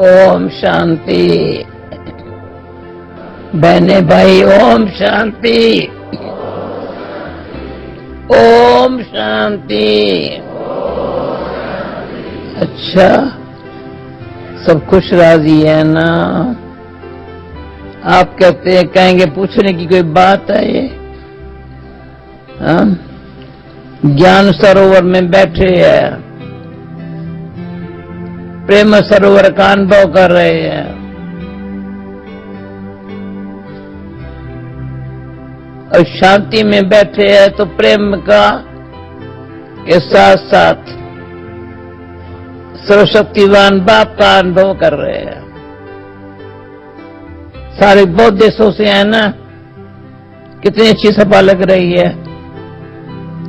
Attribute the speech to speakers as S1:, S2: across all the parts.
S1: ओम शांति। बहने भाई ओम शांति, ओम शांति। अच्छा, सब खुश राजी है ना? आप कहते हैं, कहेंगे पूछने की कोई बात है ये? ज्ञान सरोवर में बैठे हैं, प्रेम सरोवर का अनुभव कर रहे हैं, और शांति में बैठे हैं तो प्रेम का के साथ साथ सर्वशक्तिवान बाप का अनुभव कर रहे हैं। सारे बहुत देशों से है ना, कितनी अच्छी सभा लग रही है,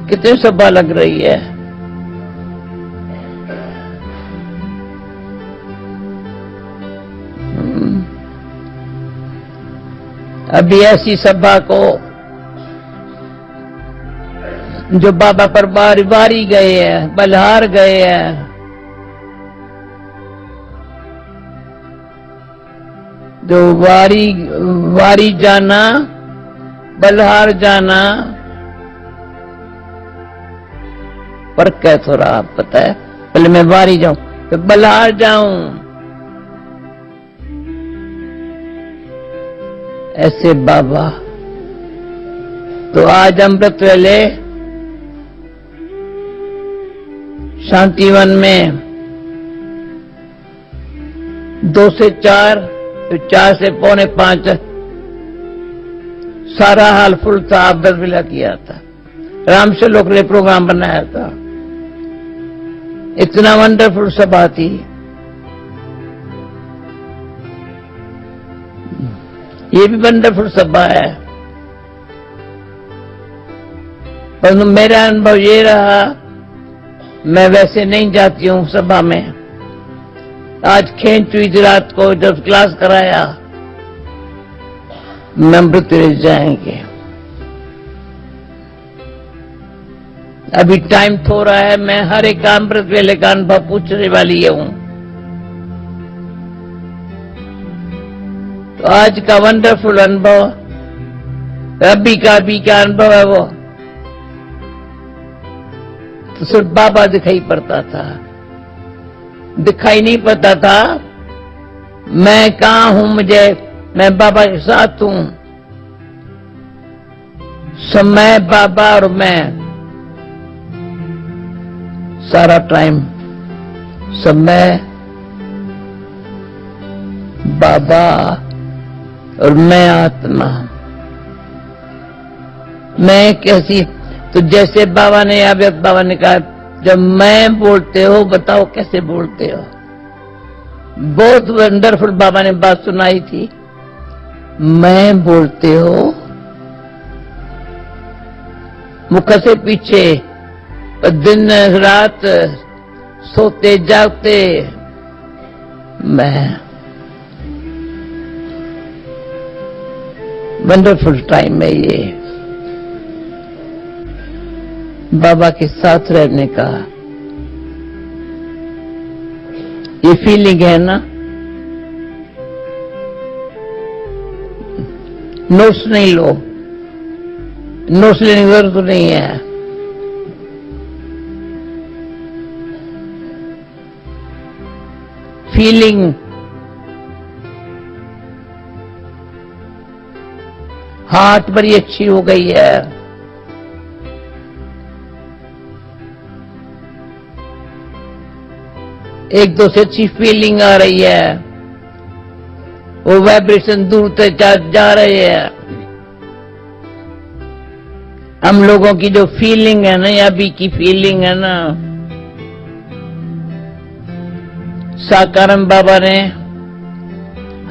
S1: कितनी सभा लग रही है। अभी ऐसी सभा को जो बाबा पर वारी गए हैं, बलहार गए हैं, जो वारी जाना, बलहार जाना, फर्क है थोड़ा, आप पता है। पहले मैं वारी जाऊं तो बलहार जाऊं, ऐसे बाबा। तो आज अमृत वेले शांतिवन में 2 से 4, तो 4 से 4:45 सारा हाल फुल था। अमृत वेला किया था, राम से लोग ने प्रोग्राम बनाया था। इतना वंडरफुल सभा थी। ये भी वंडरफुल सभा है, परंतु मेरा अनुभव ये रहा, मैं वैसे नहीं जाती हूँ सभा में। आज खेच हुई रात को जब क्लास कराया, मैं अमृत वेले जाएंगे। अभी टाइम थोड़ा है, मैं हर एक अमृत वेले का अनुभव पूछने वाली हूँ। तो आज का वंडरफुल अनुभव, अभी का अनुभव है वो, तो सिर्फ बाबा दिखाई पड़ता था, दिखाई नहीं पड़ता था मैं कहाँ हूं, मैं बाबा के साथ हूं। समय बाबा और मैं, सारा टाइम समय बाबा और मैं आत्मा। मैं कैसी, तो जैसे बाबा ने कहा, जब मैं बोलते हो बताओ कैसे बोलते हो। बहुत वंडरफुल बाबा ने बात सुनाई थी। मैं बोलते हो मुख से पीछे, दिन रात सोते जागते मैं। वंडरफुल टाइम है ये, बाबा के साथ रहने का। ये फीलिंग है ना, नोट्स नहीं लो, नोट्स लेने की जरूरत नहीं है। फीलिंग हार्ट बड़ी अच्छी हो गई है। एक दो से अच्छी फीलिंग आ रही है, वो वाइब्रेशन दूर तक जा रहे हैं। हम लोगों की जो फीलिंग है ना, अभी की फीलिंग है ना, साकारम बाबा ने,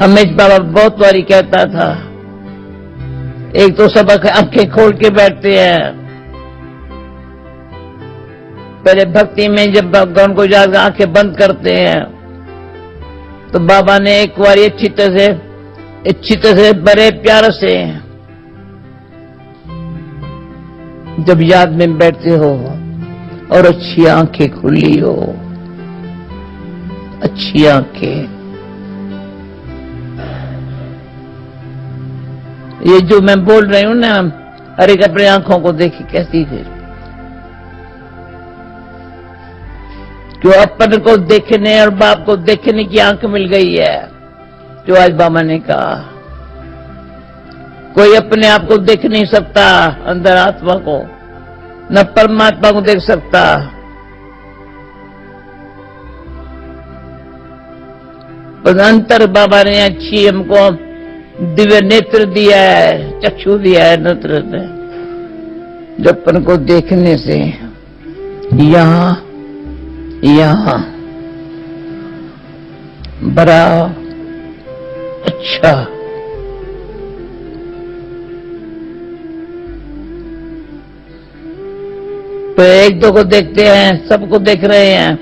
S1: हमेश बाबा बहुत बारी कहता था, एक तो सब आंखें खोल के बैठते हैं। पहले भक्ति में जब भगवान को याद आंखें बंद करते हैं, तो बाबा ने एक बार अच्छी तरह से बड़े प्यार से, जब याद में बैठते हो और अच्छी आंखें खुली हो, अच्छी आंखें, ये जो मैं बोल रही हूं ना, हर एक अपनी आंखों को देखी कैसी फिर जो अपन को देखने और बाप को देखने की आंख मिल गई है। जो आज बाबा ने कहा, कोई अपने आप को देख नहीं सकता, अंदर आत्मा को, न परमात्मा को देख सकता। पर अंतर बाबा ने अच्छी हमको दिव्य नेत्र दिया है, चक्षु दिया है, नेत्र ने, जो अपन को देखने से यहाँ बड़ा अच्छा तो एक दो को देखते हैं, सबको देख रहे हैं,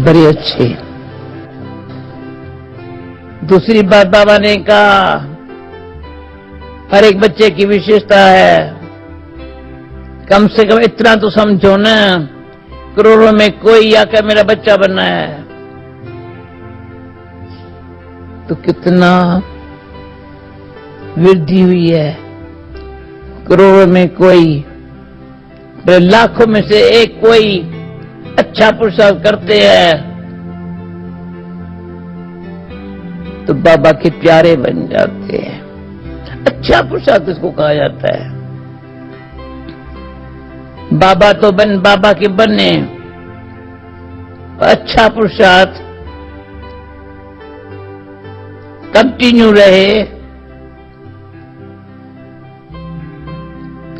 S1: बड़ी अच्छी। दूसरी बात बाबा ने कहा, हर एक बच्चे की विशेषता है, कम से कम इतना तो समझो ना, करोड़ों में कोई आकर मेरा बच्चा बनना है तो कितना वृद्धि हुई है। करोड़ों में कोई, लाखों में से एक कोई अच्छा पुरुषार्थ करते हैं तो बाबा के प्यारे बन जाते हैं। अच्छा पुरुषार्थ इसको कहा जाता है। बाबा तो बाबा के बने, अच्छा पुरुषार्थ कंटिन्यू रहे,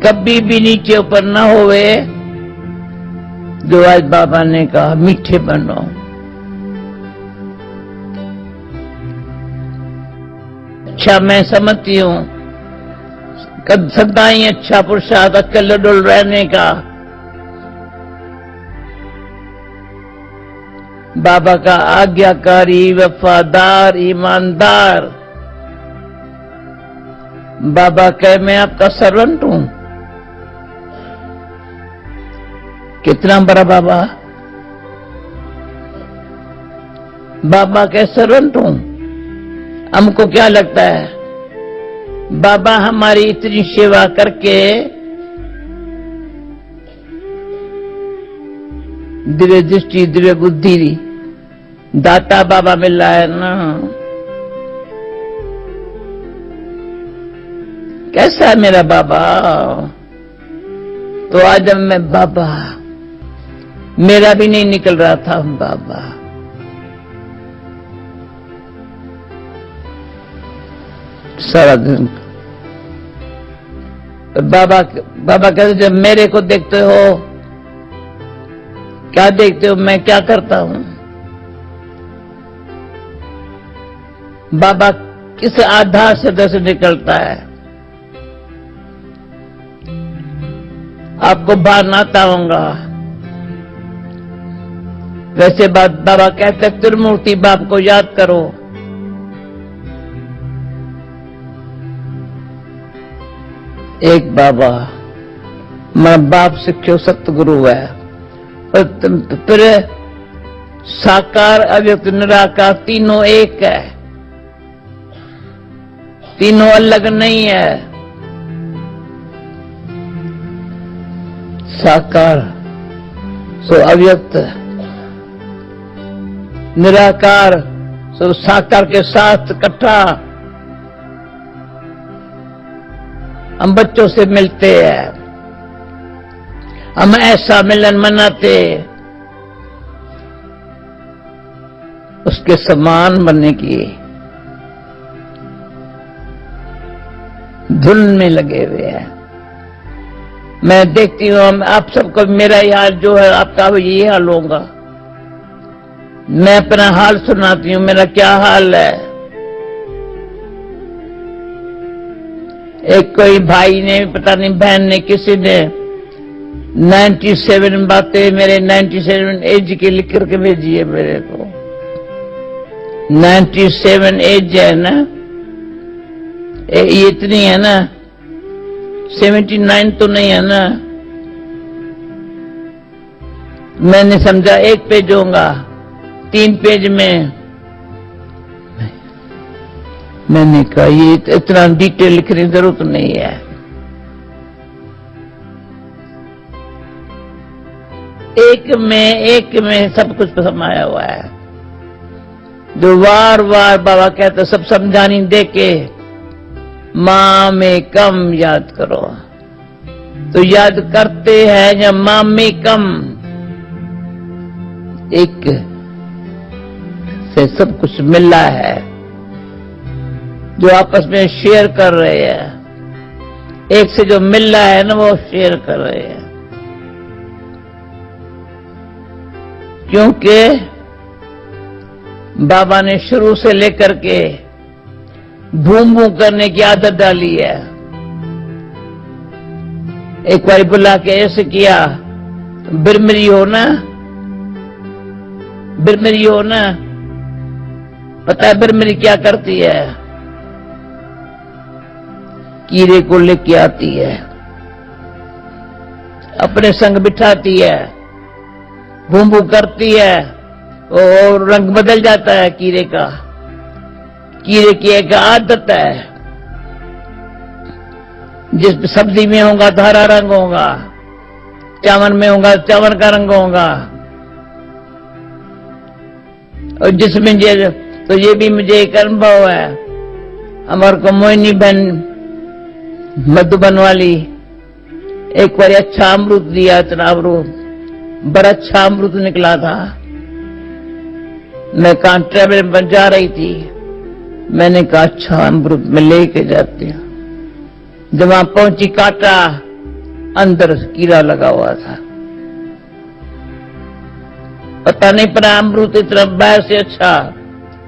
S1: कभी भी नीचे ऊपर न होवे। जो आज बाबा ने कहा, मीठे बनो। अच्छा मैं समझती हूं, कब सदा ही अच्छा पुरुषार्थ अक्ल डुल रहने का। बाबा का आज्ञाकारी, वफादार, ईमानदार। बाबा कहे मैं आपका सर्वेंट हूं। कितना बड़ा बाबा, बाबा के सर्वेंट हूं। हमको क्या लगता है, बाबा हमारी इतनी सेवा करके दिव्य दृष्टि, दिव्य बुद्धि दाता बाबा मिल रहा है ना। कैसा है मेरा बाबा? तो आज जब मैं बाबा, मेरा भी नहीं निकल रहा था बाबा। सारा दिन बाबा कहते जब मेरे को देखते हो, क्या देखते हो, मैं क्या करता हूं? बाबा किस आधार से दस निकलता है? आपको बाहर आता होगा। वैसे बात बाबा कहते त्रिमूर्ति बाप को याद करो। एक बाबा, मैं बाप सिक्ख्यो सतगुरु है। फिर साकार, अव्यक्त, निराकार तीनों एक है, तीनों अलग नहीं है। साकार सो अव्यक्त, निराकार सो साकार के साथ इकट्ठा। हम बच्चों से मिलते हैं, हम ऐसा मिलन मनाते, उसके समान बनने की धुन में लगे हुए हैं। मैं देखती हूं आप सबको, मेरा ही हाल जो है आपका ये हाल होगा। मैं अपना हाल सुनाती हूं, मेरा क्या हाल है। एक कोई भाई ने, पता नहीं बहन ने, किसी ने 97 बातें मेरे 97 एज के लिख करके भेजी है मेरे को। 97 एज है ना, ये इतनी है ना, 79 तो नहीं है ना। मैंने समझा एक पेज होगा, 3 पेज में मैंने कहा ये इतना डिटेल लिखने की जरूरत नहीं है। एक में सब कुछ समाया हुआ है। जो वार वार बाबा कहते सब समझानी दे के माँ में कम याद करो, तो याद करते हैं या माँ में कम, एक से सब कुछ मिला है जो आपस में शेयर कर रहे हैं। एक से जो मिल रहा है ना वो शेयर कर रहे हैं, क्योंकि बाबा ने शुरू से लेकर के भूम भूम करने की आदत डाली है। एक बार बुला के ऐसे किया, बिरमरी हो ना, बिरमरी हो ना, पता है बिरमरी क्या करती है? कीड़े को लेके आती है, अपने संग बिठाती है, भूम भूम करती है और रंग बदल जाता है कीड़े का। कीड़े की एक आदत है, जिस सब्जी में होगा तो हरा रंग होगा, चावल में होगा चावल का रंग होगा, और जिसमें तो ये भी मुझे एक अनुभव है। हमारे को मोहिनी बहन मधुबन वाली एक बार अच्छा अमरूद दिया, इतना अमरूद बड़ा अच्छा अमरूद निकला था। मैं कहा ट्रेवल में जा रही थी, मैंने कहा अच्छा अमरूद मैं लेके जाती हूं। जब वहां पहुंची काटा, अंदर कीड़ा लगा हुआ था। पता नहीं पड़ा अमरूद इतना बाहर से अच्छा,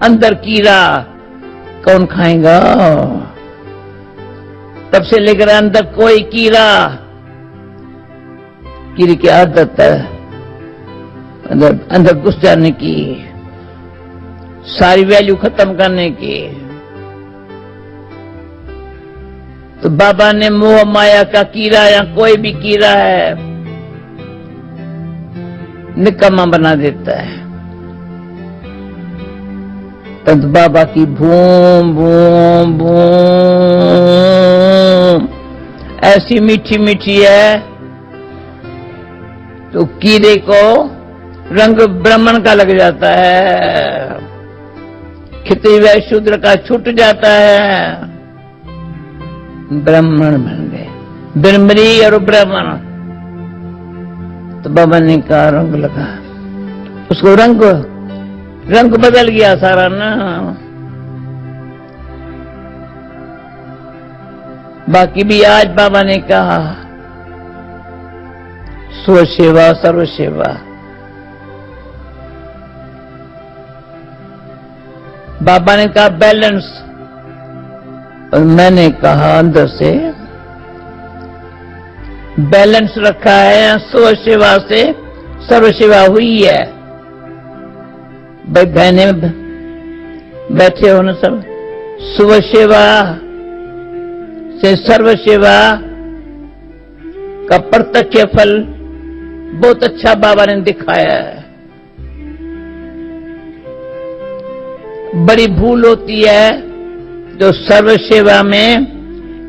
S1: अंदर कीड़ा, कौन खाएगा? तब से लेकर अंदर कोई कीड़ा, कीड़े की आदत है अंदर घुस जाने की, सारी वैल्यू खत्म करने की। तो बाबा ने मोह माया का कीड़ा या कोई भी कीड़ा है निकम्मा बना देता है। तब बाबा की भूम भूम भूम ऐसी मीठी मीठी है, तो कीड़े को रंग ब्राह्मण का लग जाता है, क्षत्रिय वैश्य शूद्र का छूट जाता है, ब्राह्मण बन गए, बिरमरी और ब्राह्मण। तो बाबा ने कहा रंग लगा, उसको रंग बदल गया सारा ना। बाकी भी आज बाबा ने कहा स्व सेवा सर्व सेवा। बाबा ने कहा बैलेंस, और मैंने कहा अंदर से बैलेंस रखा है, स्व सेवा से सर्व सेवा हुई है। भाई बहने बैठे हो ना सब, स्व सेवा से सर्व सेवा का प्रत्यक्ष फल बहुत अच्छा बाबा ने दिखाया है। बड़ी भूल होती है जो सर्व सेवा में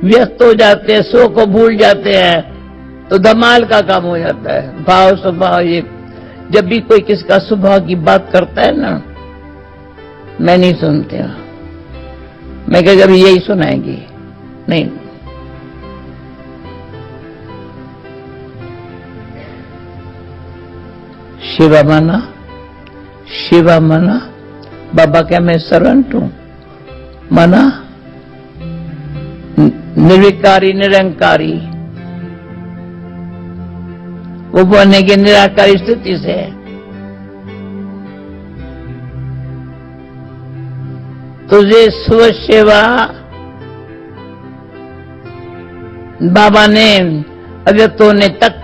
S1: व्यस्त हो जाते हैं, स्व को भूल जाते हैं, तो धमाल का काम हो जाता है। भाव स्वभाव, ये जब भी कोई किसका स्वभाव की बात करता है ना, मैं नहीं सुनती हूं। मैं क्या जब यही सुनाएगी नहीं। शिवा माना बाबा क्या मैं सर्वेंट हूं, माना निर्विकारी निरंकारी, वो बनेगी निराकारी स्थिति से। तुझे स्व सेवा बाबा ने अव्यक्तों ने तक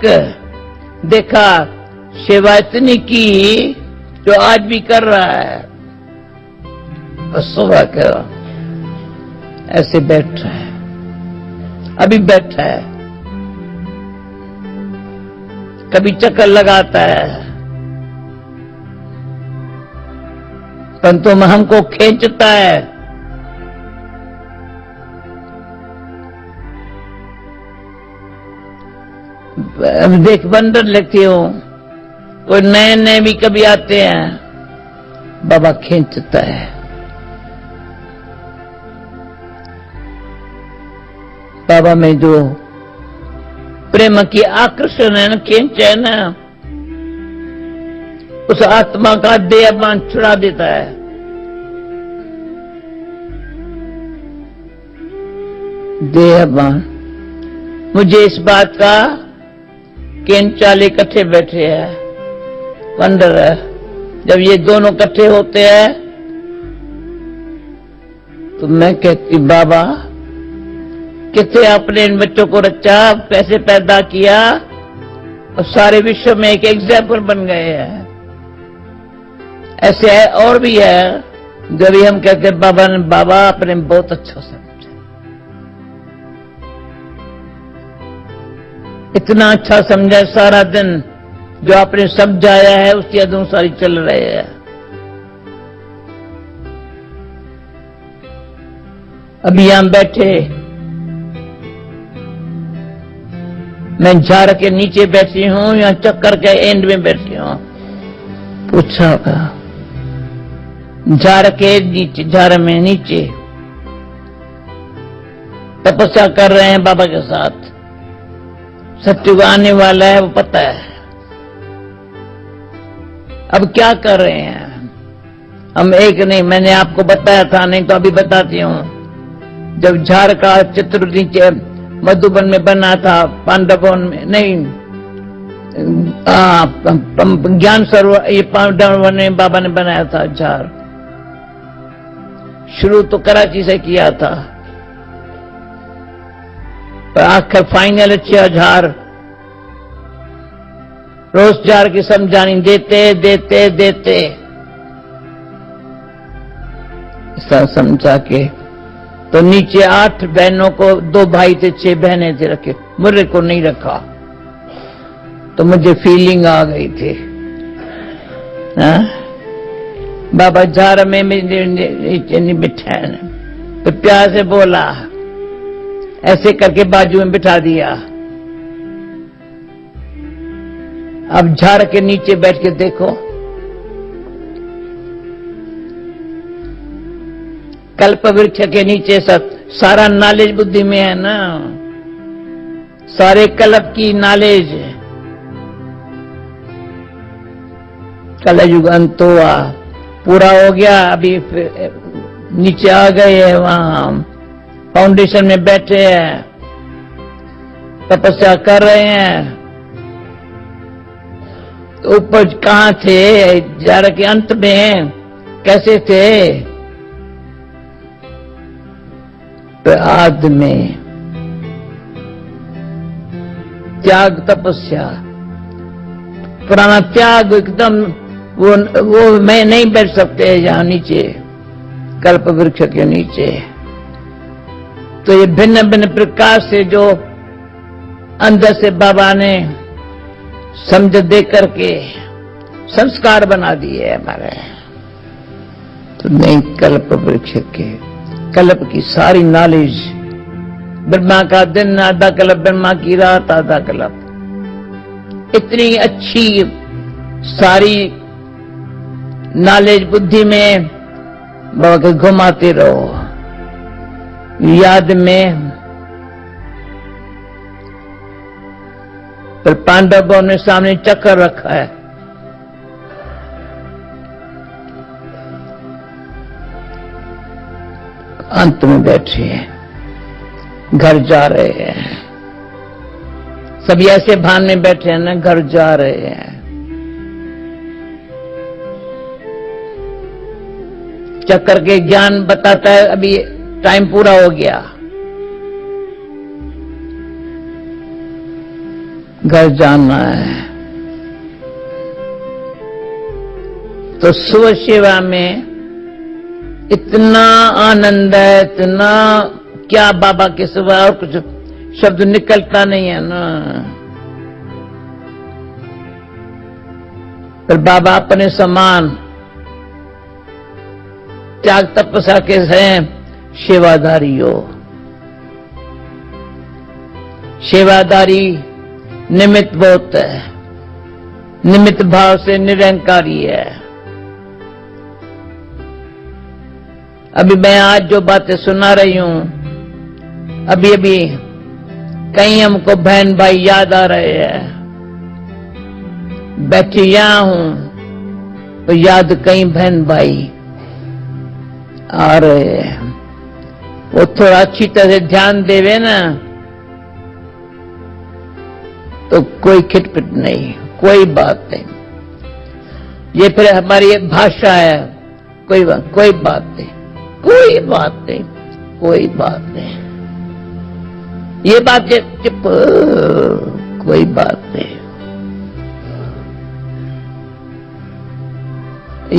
S1: देखा, सेवा इतनी की जो आज भी कर रहा है। बस सुबह का ऐसे बैठा है, अभी बैठा है, कभी चक्कर लगाता है, परंतु हमको खींचता है अब देख बंदर लगती हूँ, कोई नए नए भी कभी आते हैं, बाबा खींचता है। बाबा में जो प्रेम की आकर्षण है ना, खींच है ना, उस आत्मा का देहभान छुड़ा देता है। देहभान। मुझे इस बात का कि इन चाले इकट्ठे बैठे हैं, वंडर है। जब ये दोनों इकट्ठे होते हैं तो मैं कहती बाबा कितने आपने इन बच्चों को रचा, कैसे पैदा किया, और सारे विश्व में एक एग्जाम्पल बन गए हैं। ऐसे है और भी है, जब भी हम कहते बाबा आपने बहुत अच्छा समझा, इतना अच्छा समझा, सारा दिन जो आपने समझाया है उसके अनुसार ही चल रहे हैं। अभी यहां बैठे, मैं झाड़ के नीचे बैठी हूं या चक्कर के एंड में बैठी हूं, पूछा होगा। झाड़ के नीचे, झाड़ में नीचे तपस्या कर रहे हैं बाबा के साथ। सत्युग आने वाला है, वो पता है। अब क्या कर रहे हैं हम? एक नहीं, मैंने आपको बताया था, नहीं तो अभी बताती हूं। जब झाड़ का चित्र नीचे मधुबन में बना था, पांडवन में नहीं, ज्ञान सरोवर, ये पांडवन में बाबा ने बनाया था झाड़। शुरू तो कराची से किया था, पर आखिर फाइनल अच्छा झाड़। रोज झाड़ की समझानी देते देते देते समझा के, तो नीचे 8 बहनों को, 2 भाई थे, 6 बहनें थे रखे, मुझे को नहीं रखा। तो मुझे फीलिंग आ गई थी। बाबा झाड़ में नीचे नहीं बिठाया, तो प्यार से बोला, ऐसे करके बाजू में बिठा दिया। अब झाड़ के नीचे बैठ के देखो, कल्प वृक्ष के नीचे सारा नॉलेज बुद्धि में है ना, सारे कल्प की नॉलेज। कलयुग अंत हुआ, पूरा हो गया, अभी नीचे आ गए हैं, वहां फाउंडेशन में बैठे हैं, तपस्या कर रहे हैं। तो ऊपर कहां थे? झाड़ के अंत में कैसे थे? आद में त्याग, तपस्या, पुराना त्याग एकदम। वो मैं नहीं बैठ सकते यहां नीचे, कल्प वृक्ष के नीचे। तो ये भिन्न भिन्न प्रकार से जो अंदर से बाबा ने समझ दे करके संस्कार बना दिए हमारे। तो नहीं, कल्प वृक्ष के कल्प की सारी नॉलेज, ब्रह्मा का दिन आधा कल्प, ब्रह्मा की रात आधा कल्प, इतनी अच्छी सारी नॉलेज बुद्धि में बाबा के घुमाते रहो, याद में। पर पांडवों ने सामने चक्कर रखा है, अंत में बैठे हैं, घर जा रहे हैं। सभी ऐसे भान में बैठे हैं ना, घर जा रहे हैं। चक्कर के ज्ञान बताता है अभी टाइम पूरा हो गया, घर जाना है। तो सुबह सेवा में इतना आनंद है, इतना, क्या बाबा के सिवा और कुछ शब्द निकलता नहीं है ना। पर बाबा अपने समान त्याग तपस्या के हैं सेवादारी हो। सेवादारी निमित्त बहुत है, निमित्त भाव से निरंकारी है। अभी मैं आज जो बातें सुना रही हूं, अभी अभी कहीं हमको बहन भाई याद आ रहे हैं। बैठी यहां हूं तो याद कहीं बहन भाई आ रहे हैं। वो थोड़ा अच्छी तरह से ध्यान देवे ना तो कोई खिटपिट नहीं, कोई बात नहीं। ये फिर हमारी एक भाषा है, कोई बात नहीं, कोई बात नहीं, कोई बात नहीं। ये बात चुप, कोई बात नहीं।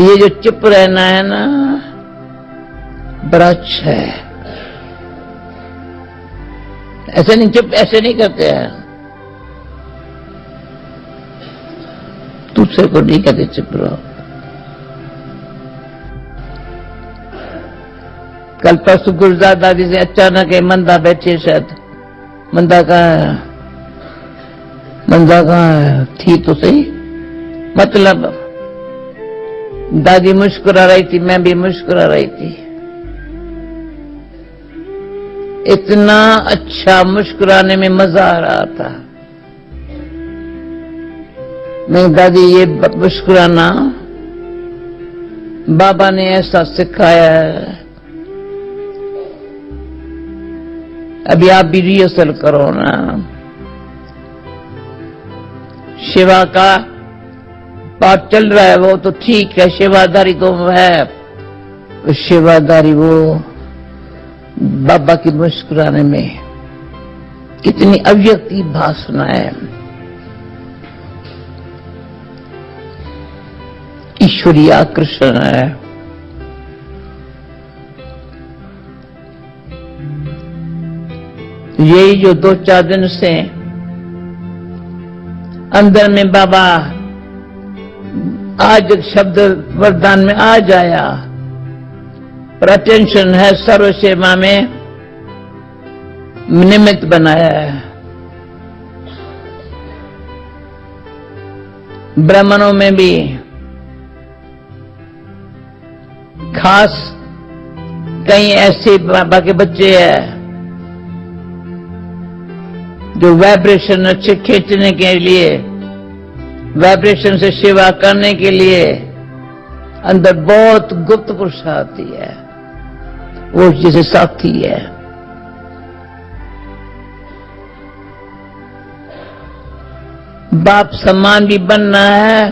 S1: ये जो चुप रहना है ना बड़ा अच्छा है। ऐसे नहीं, चुप ऐसे नहीं करते हैं। दूसरे को नहीं कहते चुप रहो। कल परसों गुलजार दादी से अचानक मंदा बैठे, शायद मंदा कहाँ है, मंदा कहाँ है, थी तो सही। मतलब दादी मुस्कुरा रही थी, मैं भी मुस्कुरा रही थी। इतना अच्छा मुस्कुराने में मजा आ रहा था। मैं दादी ये मुस्कुराना बाबा ने ऐसा सिखाया है, अभी आप भी रिहर्सल करो ना। शिवा का पाठ चल रहा है वो तो ठीक है, सेवादारी तो है, सेवादारी वो बाबा की मुस्कुराने में कितनी अव्यक्ति भाषणा है। ईश्वरीय आकर्षण है। यही जो 2-4 दिन से अंदर में बाबा आज शब्द वरदान में आ जाया, पर अटेंशन है, सर्व सेवा में निमित्त बनाया है। ब्राह्मणों में भी खास कई ऐसे बाबा के बच्चे हैं जो वाइब्रेशन अच्छे खींचने के लिए, वाइब्रेशन से सेवा करने के लिए अंदर बहुत गुप्त पुरुषा आती है, वो जैसे साथी है। बाप सम्मान भी बनना है,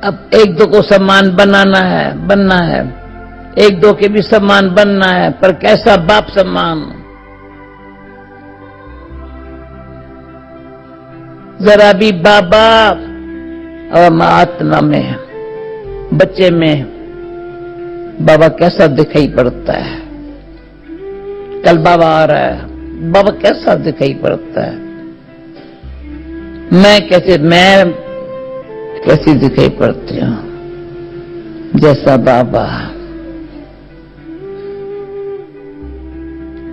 S1: अब एक दो को सम्मान बनना है, एक दो के भी सम्मान बनना है, पर कैसा बाप सम्मान। जरा भी बाबा और आत्मा में, बच्चे में बाबा कैसा दिखाई पड़ता है। कल बाबा आ रहा है, बाबा कैसा दिखाई पड़ता है, मैं कैसी दिखाई पड़ती हूं जैसा बाबा।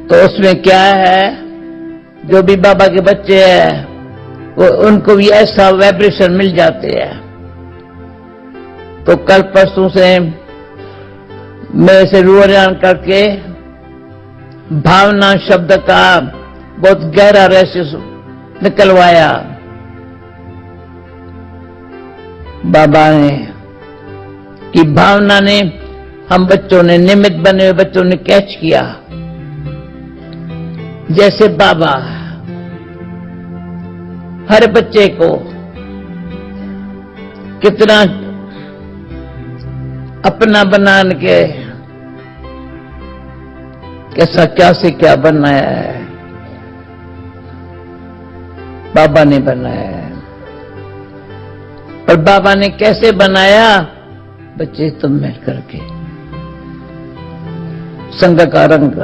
S1: तो उसमें क्या है, जो भी बाबा के बच्चे हैं वो उनको भी ऐसा वाइब्रेशन मिल जाते हैं। तो कल परसों से मेरे से रूहान करके भावना शब्द का बहुत गहरा रहस्य निकलवाया बाबा ने, कि भावना ने, हम बच्चों ने, निमित्त बने हुए बच्चों ने कैच किया। जैसे बाबा हर बच्चे को कितना अपना बना के कैसा क्या से क्या बनाया है, बाबा ने बनाया है। पर बाबा ने कैसे बनाया, बच्चे तुम मिल करके, संग का रंग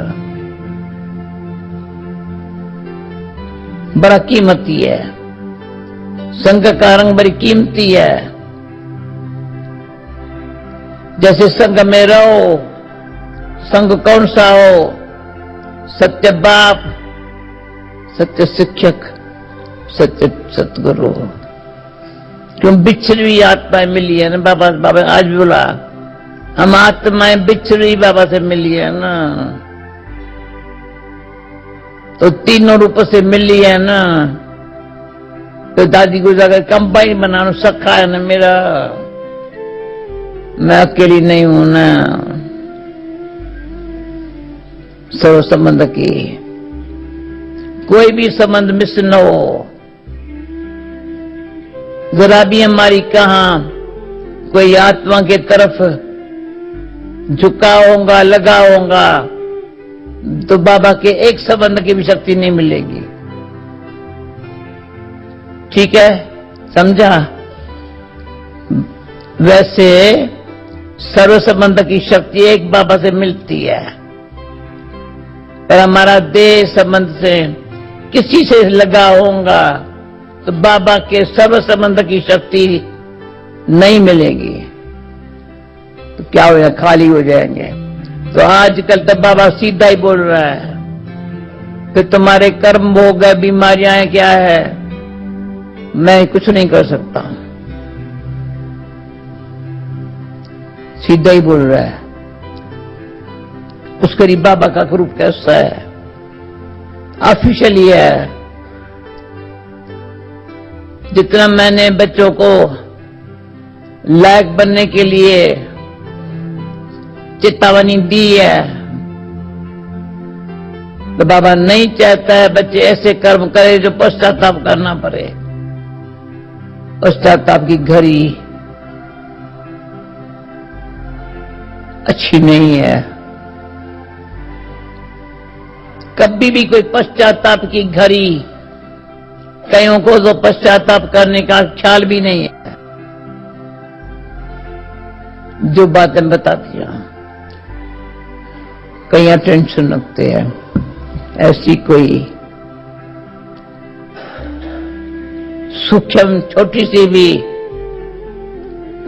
S1: बड़ा कीमती है, संग का रंग बड़ी कीमती है। जैसे संग में रहो, संग कौन सा हो, सत्य बाप, सत्य शिक्षक, सत्य सतगुरु। क्यों बिछड़ी हुई आत्माएं मिली है ना बाबा। बाबा आज बोला हम आत्माएं बिछड़ी बाबा से मिली है ना, तो तीनों रूपों से मिली है ना। तो दादी को जाकर कंबाइन बनाना सखा है ना मेरा, मैं अकेली नहीं हूं ना। सर्व संबंध की कोई भी संबंध मिस न हो। जरा भी हमारी कहां कोई आत्मा के तरफ झुका होगा लगा होगा तो बाबा के एक संबंध की भी शक्ति नहीं मिलेगी। ठीक है, समझा? वैसे सर्व संबंध की शक्ति एक बाबा से मिलती है, पर हमारा देह संबंध से किसी से लगा होगा तो बाबा के सर्व संबंध की शक्ति नहीं मिलेगी, तो क्या होगा? खाली हो जाएंगे। तो आजकल तो बाबा सीधा ही बोल रहा है, फिर तुम्हारे कर्म भोग है, बीमारियां हैं, क्या है, मैं कुछ नहीं कर सकता। सीधा ही बोल रहा है। उसके लिए बाबा का रूप कैसा है? ऑफिशियली है। जितना मैंने बच्चों को लायक बनने के लिए चेतावनी दी है, तो बाबा नहीं चाहता है बच्चे ऐसे कर्म करे जो पश्चाताप करना पड़े। पश्चाताप की घड़ी अच्छी नहीं है। कभी भी कोई पश्चाताप की घड़ी, कईयों को तो पश्चाताप करने का ख्याल भी नहीं है। जो बातें बता दिया, कई टेंशन रखते हैं, ऐसी कोई सूक्ष्म छोटी सी भी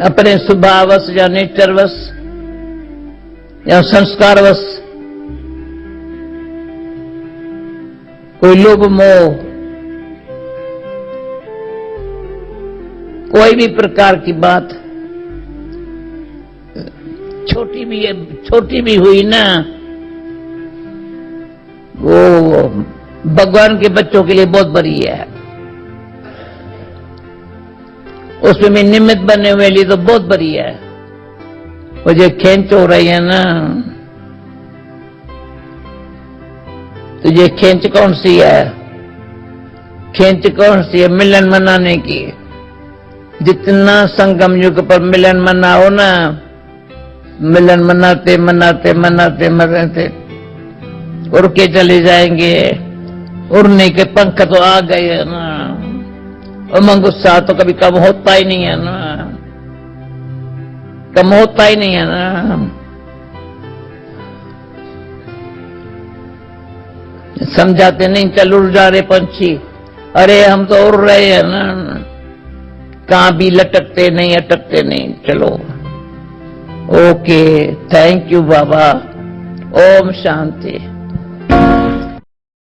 S1: अपने स्वभावश या नेचरवश या संस्कारवश कोई लोभ मोह, कोई भी प्रकार की बात छोटी भी हुई ना, वो भगवान के बच्चों के लिए बहुत बड़ी है। उसमें भी निमित्त बनने हुए लिए तो बहुत बड़ी है। वो जो खेंच हो रही है ना, तो ये खेंच कौन सी है? खेंच कौन सी है? मिलन मनाने की। जितना संगम युग पर मिलन मनाओ ना, मिलन मनाते मनाते मनाते मनाते उड़ के चले जाएंगे। उड़ने के पंख तो आ गए है ना, उमंग उत्साह तो कभी कम होता ही नहीं है ना, कम होता ही नहीं है ना। समझाते नहीं, चल उड़ जा रहे पंछी, अरे हम तो उड़ रहे हैं ना, कहां भी लटकते नहीं अटकते नहीं। चलो ओके, थैंक यू बाबा। ओम शांति।